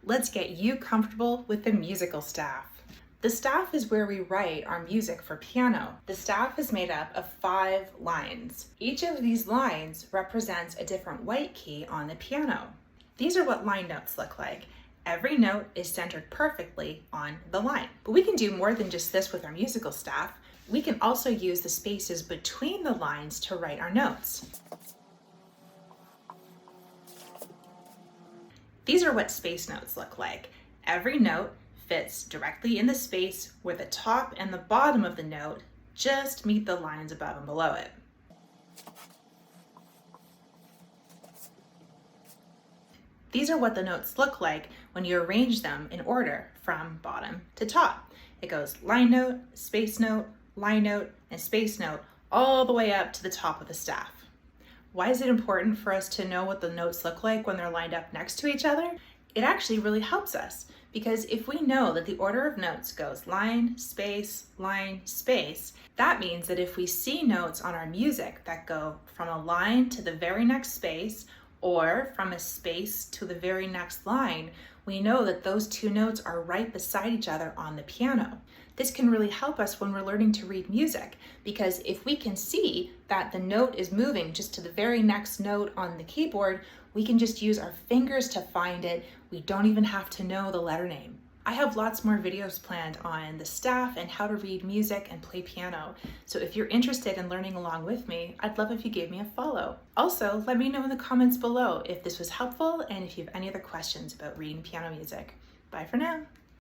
let's get you comfortable with the musical staff. The staff is where we write our music for piano. The staff is made up of 5 lines. Each of these lines represents a different white key on the piano. These are what line notes look like. Every note is centered perfectly on the line. But we can do more than just this with our musical staff. We can also use the spaces between the lines to write our notes. These are what space notes look like. Every note fits directly in the space where the top and the bottom of the note just meet the lines above and below it. These are what the notes look like when you arrange them in order from bottom to top. It goes line note, and space note, all the way up to the top of the staff. Why is it important for us to know what the notes look like when they're lined up next to each other? It actually really helps us, because if we know that the order of notes goes line, space, that means that if we see notes on our music that go from a line to the very next space, or from a space to the very next line, we know that those 2 notes are right beside each other on the piano. This can really help us when we're learning to read music, because if we can see that the note is moving just to the very next note on the keyboard, we can just use our fingers to find it. We don't even have to know the letter name. I have lots more videos planned on the staff and how to read music and play piano. So if you're interested in learning along with me, I'd love if you gave me a follow. Also, let me know in the comments below if this was helpful and if you have any other questions about reading piano music. Bye for now.